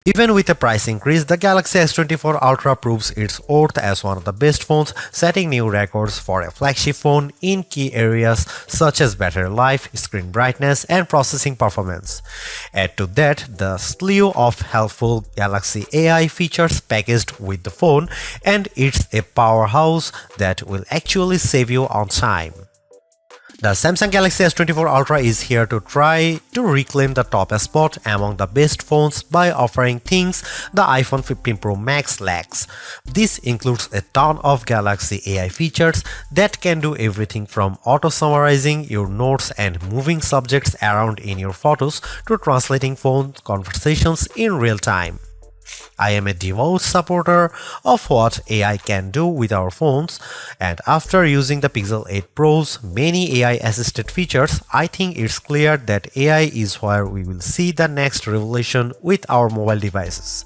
Even with a price increase, the Galaxy S24 Ultra proves its worth as one of the best phones, setting new records for a flagship phone in key areas such as battery life, screen brightness, and processing performance. Add to that the slew of helpful Galaxy AI features packaged with the phone, and it's a powerhouse that will actually save you on time. The Samsung Galaxy S24 Ultra is here to try to reclaim the top spot among the best phones by offering things the iPhone 15 Pro Max lacks. This includes a ton of Galaxy AI features that can do everything from auto-summarizing your notes and moving subjects around in your photos to translating phone conversations in real time. I am a devout supporter of what AI can do with our phones, and after using the Pixel 8 Pro's many AI-assisted features, I think it's clear that AI is where we will see the next revolution with our mobile devices.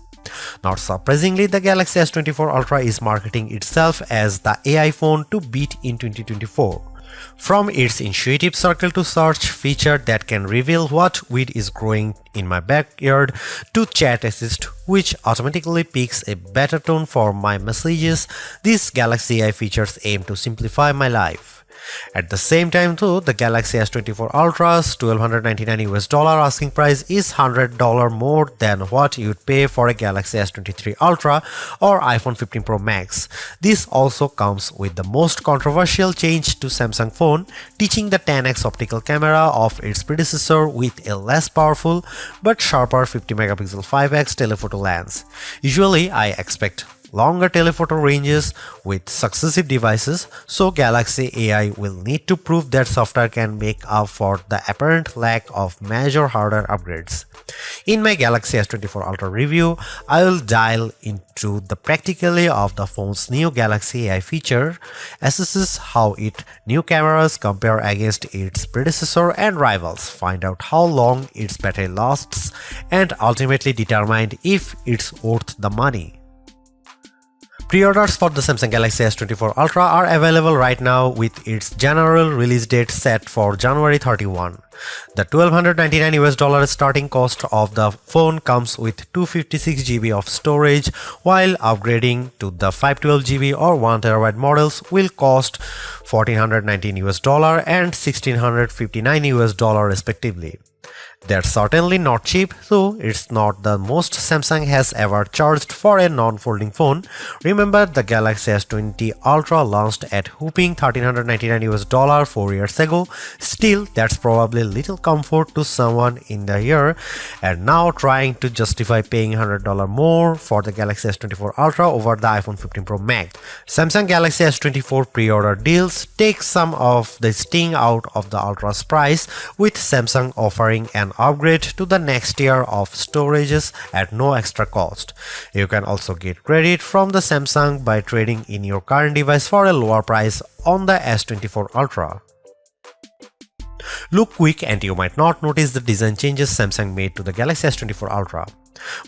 Not surprisingly, the Galaxy S24 Ultra is marketing itself as the AI phone to beat in 2024. From its intuitive circle to search feature that can reveal what weed is growing in my backyard to chat assist which automatically picks a better tone for my messages, these Galaxy AI features aim to simplify my life. At the same time though, the Galaxy S24 Ultra's $1,299 asking price is $100 more than what you'd pay for a Galaxy S23 Ultra or iPhone 15 Pro Max. This also comes with the most controversial change to Samsung phone, teaching the 10x optical camera of its predecessor with a less powerful but sharper 50MP 5x telephoto lens. Usually I expect longer telephoto ranges with successive devices, so Galaxy AI will need to prove that software can make up for the apparent lack of major hardware upgrades. In my Galaxy S24 Ultra review, I will dial into the practicality of the phone's new Galaxy AI feature, assesses how its new cameras compare against its predecessor and rivals, find out how long its battery lasts, and ultimately determine if it's worth the money. Pre-orders for the Samsung Galaxy S24 Ultra are available right now with its general release date set for January 31. The $1,299 starting cost of the phone comes with 256GB of storage, while upgrading to the 512GB or 1TB models will cost $1,419 and $1,659 respectively. They're certainly not cheap, though it's not the most Samsung has ever charged for a non-folding phone. Remember, the Galaxy S20 Ultra launched at whopping $1,399 4 years ago. Still, that's probably little comfort to someone in the year, and now trying to justify paying $100 more for the Galaxy S24 Ultra over the iPhone 15 Pro Max. Samsung Galaxy S24 pre-order deals take some of the sting out of the Ultra's price, with Samsung offering an upgrade to the next tier of storages at no extra cost. You can also get credit from the Samsung by trading in your current device for a lower price on the S24 Ultra. Look quick and you might not notice the design changes Samsung made to the Galaxy S24 Ultra.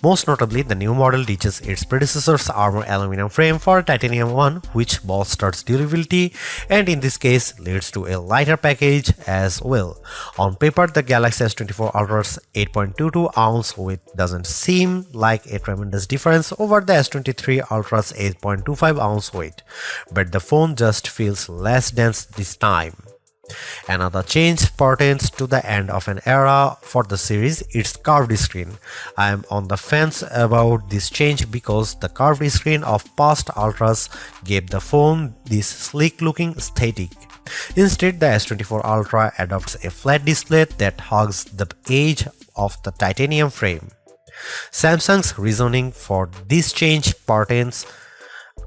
Most notably, the new model ditches its predecessor's armor aluminum frame for titanium one, which bolsters durability and in this case leads to a lighter package as well. On paper, the Galaxy S24 Ultra's 8.22 ounce weight doesn't seem like a tremendous difference over the S23 Ultra's 8.25 ounce weight, but the phone just feels less dense this time. Another change pertains to the end of an era for the series, its curved screen. I am on the fence about this change because the curved screen of past Ultras gave the phone this sleek looking aesthetic. Instead, the S24 Ultra adopts a flat display that hugs the edge of the titanium frame. Samsung's reasoning for this change pertains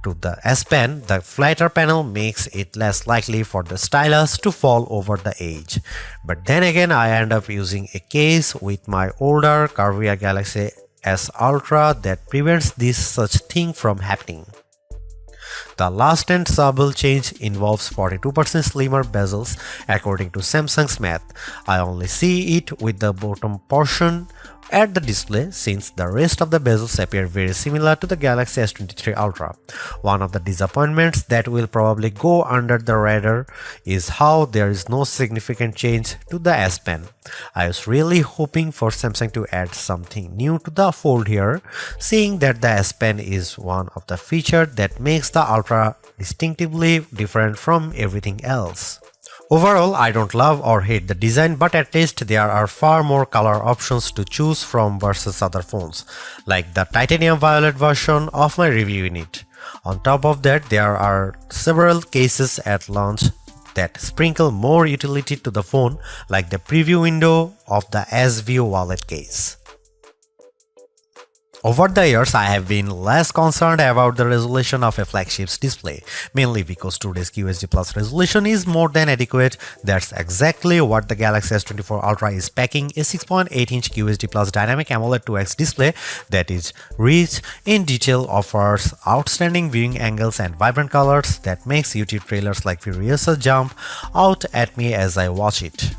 to the S Pen. The flatter panel makes it less likely for the stylus to fall over the edge. But then again, I end up using a case with my older curvier Galaxy S Ultra that prevents this such thing from happening. The last and subtle change involves 42% slimmer bezels according to Samsung's math. I only see it with the bottom portion at the display since the rest of the bezels appear very similar to the Galaxy S23 Ultra. One of the disappointments that will probably go under the radar is how there is no significant change to the S Pen. I was really hoping for Samsung to add something new to the fold here, seeing that the S Pen is one of the features that makes the Ultra distinctively different from everything else. Overall, I don't love or hate the design, but at least there are far more color options to choose from versus other phones, like the titanium violet version of my review unit. On top of that, there are several cases at launch that sprinkle more utility to the phone, like the preview window of the S View wallet case. Over the years, I have been less concerned about the resolution of a flagship's display, mainly because today's QHD Plus resolution is more than adequate. That's exactly what the Galaxy S24 Ultra is packing, a 6.8-inch QHD Plus dynamic AMOLED 2X display that is rich in detail, offers outstanding viewing angles and vibrant colors that makes YouTube trailers like Furiosa jump out at me as I watch it.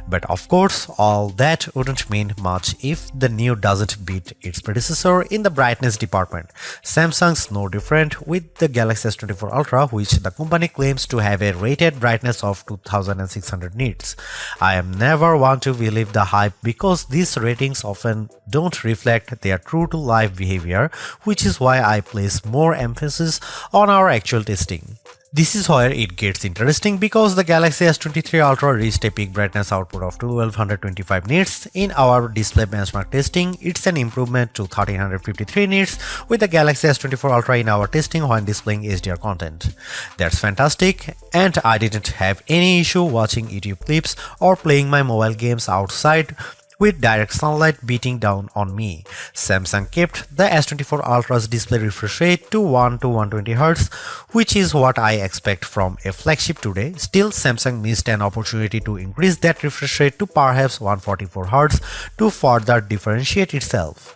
But of course, all that wouldn't mean much if the new doesn't beat its predecessor in the brightness department. Samsung's no different with the Galaxy S24 Ultra, which the company claims to have a rated brightness of 2600 nits. I am never one to believe the hype because these ratings often don't reflect their true-to-life behavior, which is why I place more emphasis on our actual testing. This is where it gets interesting because the Galaxy S23 Ultra reached a peak brightness output of 1225 nits in our display benchmark testing. It's an improvement to 1353 nits with the Galaxy S24 Ultra in our testing when displaying HDR content. That's fantastic, and I didn't have any issue watching YouTube clips or playing my mobile games outside with direct sunlight beating down on me. Samsung kept the S24 Ultra's display refresh rate to 1 to 120Hz, which is what I expect from a flagship today. Still, Samsung missed an opportunity to increase that refresh rate to perhaps 144Hz to further differentiate itself.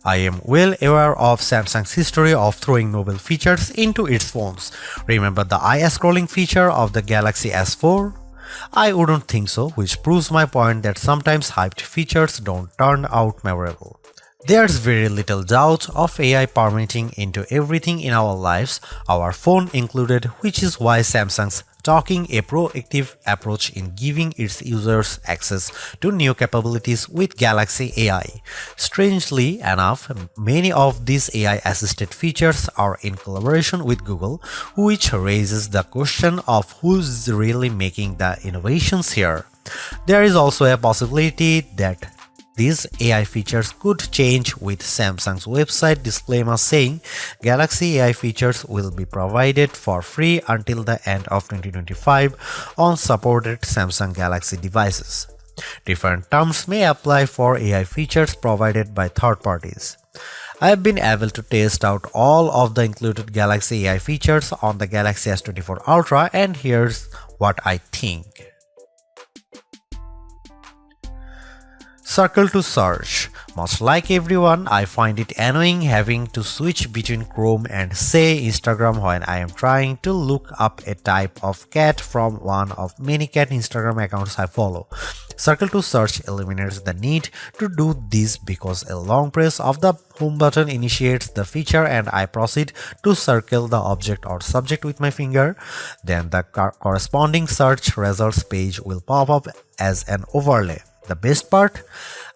I am well aware of Samsung's history of throwing novel features into its phones. Remember the eye scrolling feature of the Galaxy S4? I wouldn't think so, which proves my point that sometimes hyped features don't turn out memorable. There's very little doubt of AI permeating into everything in our lives, our phone included, which is why Samsung's taking a proactive approach in giving its users access to new capabilities with Galaxy AI. Strangely enough, many of these AI-assisted features are in collaboration with Google, which raises the question of who's really making the innovations here. There is also a possibility that these AI features could change with Samsung's website disclaimer saying Galaxy AI features will be provided for free until the end of 2025 on supported Samsung Galaxy devices. Different terms may apply for AI features provided by third parties. I have been able to test out all of the included Galaxy AI features on the Galaxy S24 Ultra, and here's what I think. Circle to search. Much like everyone, I find it annoying having to switch between Chrome and say Instagram when I am trying to look up a type of cat from one of many cat Instagram accounts I follow. Circle to search eliminates the need to do this because a long press of the home button initiates the feature and I proceed to circle the object or subject with my finger. Then the corresponding search results page will pop up as an overlay. The best part?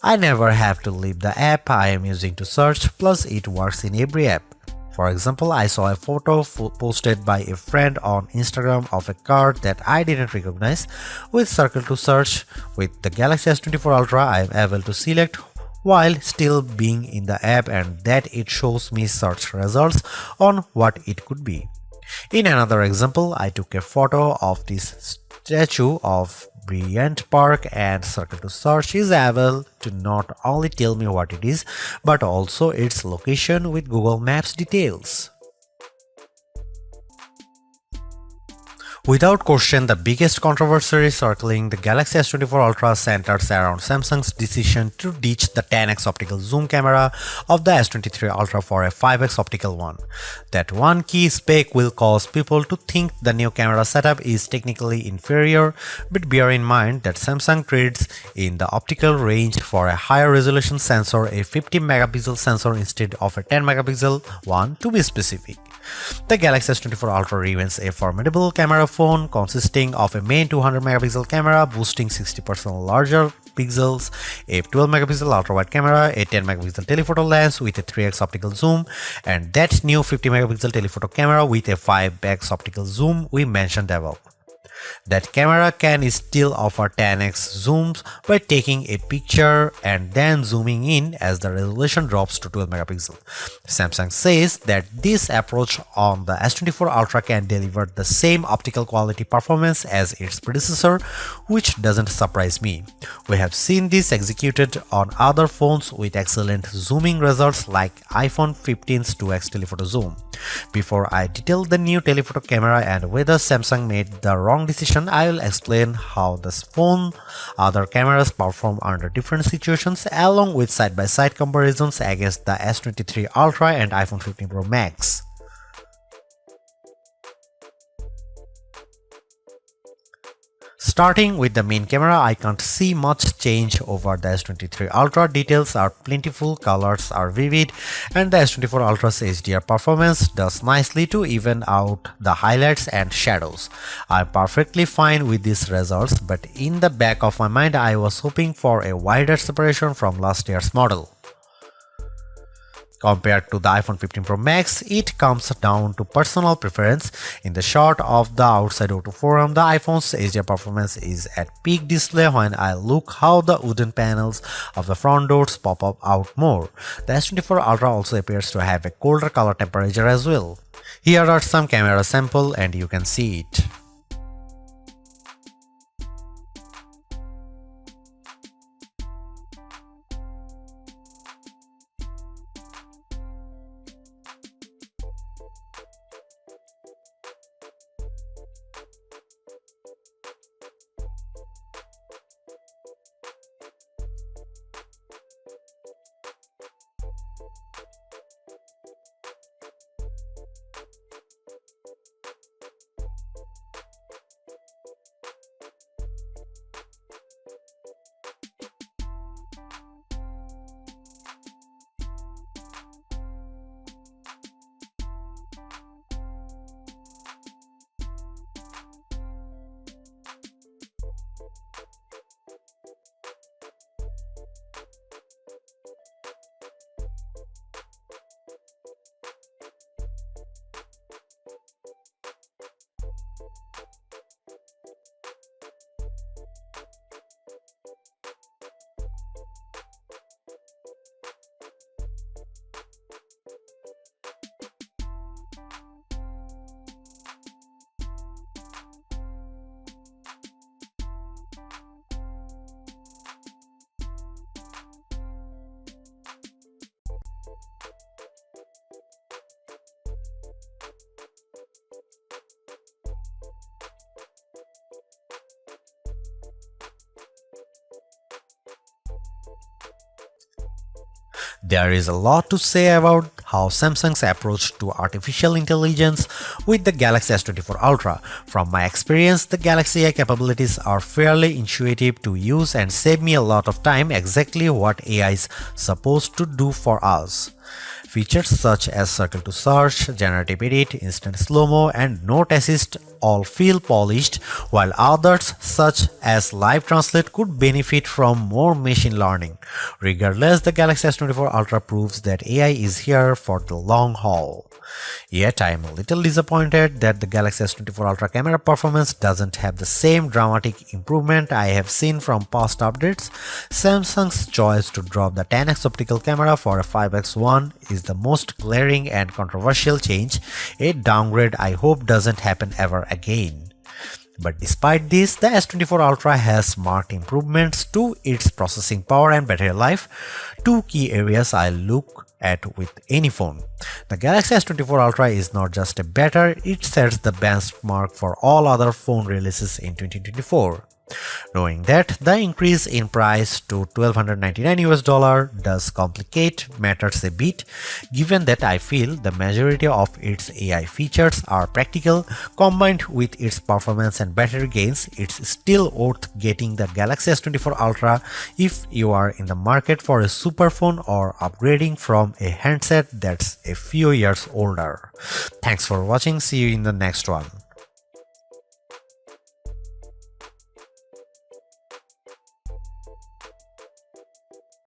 I never have to leave the app I am using to search, plus it works in every app. For example, I saw a photo posted by a friend on Instagram of a car that I didn't recognize. With Circle to Search, with the Galaxy S24 Ultra, I am able to select while still being in the app and that it shows me search results on what it could be. In another example, I took a photo of this statue of Bryant Park and Circle to Search is able to not only tell me what it is, but also its location with Google Maps details. Without question, the biggest controversy circling the Galaxy S24 Ultra centers around Samsung's decision to ditch the 10x optical zoom camera of the S23 Ultra for a 5x optical one. That one key spec will cause people to think the new camera setup is technically inferior, but bear in mind that Samsung trades in the optical range for a higher resolution sensor, a 50 megapixel sensor instead of a 10 megapixel one to be specific. The Galaxy S24 Ultra remains a formidable camera phone consisting of a main 200 megapixel camera boasting 60% larger pixels, a 12 megapixel ultra-wide camera, a 10 megapixel telephoto lens with a 3x optical zoom, and that new 50 megapixel telephoto camera with a 5x optical zoom we mentioned above. That camera can still offer 10x zooms by taking a picture and then zooming in as the resolution drops to 12 megapixel. Samsung says that this approach on the S24 Ultra can deliver the same optical quality performance as its predecessor, which doesn't surprise me. We have seen this executed on other phones with excellent zooming results like iPhone 15's 2x telephoto zoom. Before I detail the new telephoto camera and whether Samsung made the wrong decision, I will explain how this phone other cameras perform under different situations along with side-by-side comparisons against the S23 Ultra and iPhone 15 Pro Max. Starting with the main camera, I can't see much change over the S23 Ultra. Details are plentiful, colors are vivid, and the S24 Ultra's HDR performance does nicely to even out the highlights and shadows. I'm perfectly fine with these results, but in the back of my mind I was hoping for a wider separation from last year's model. Compared to the iPhone 15 Pro Max, it comes down to personal preference. In the shot of the outside O2 forum, the iPhone's HDR performance is at peak display when I look how the wooden panels of the front doors pop up out more. The S24 Ultra also appears to have a colder color temperature as well. Here are some camera samples and you can see it. There is a lot to say about how Samsung's approach to artificial intelligence with the Galaxy S24 Ultra. From my experience, the Galaxy AI capabilities are fairly intuitive to use and save me a lot of time, exactly what AI is supposed to do for us. Features such as circle to search, generative edit, instant slow-mo, and note assist all feel polished, while others such as live translate could benefit from more machine learning. Regardless, the Galaxy S24 Ultra proves that AI is here for the long haul. Yet I am a little disappointed that the Galaxy S24 Ultra camera performance doesn't have the same dramatic improvement I have seen from past updates. Samsung's choice to drop the 10x optical camera for a 5x one is the most glaring and controversial change, a downgrade I hope doesn't happen ever again. But despite this, the S24 Ultra has marked improvements to its processing power and battery life. Two key areas I look at with any phone. The Galaxy S24 Ultra is not just a better, it sets the benchmark for all other phone releases in 2024. Knowing that the increase in price to $1,299 does complicate matters a bit, given that I feel the majority of its AI features are practical, combined with its performance and battery gains, it's still worth getting the Galaxy S24 Ultra if you are in the market for a super phone or upgrading from a handset that's a few years older. Thanks for watching, see you in the next one.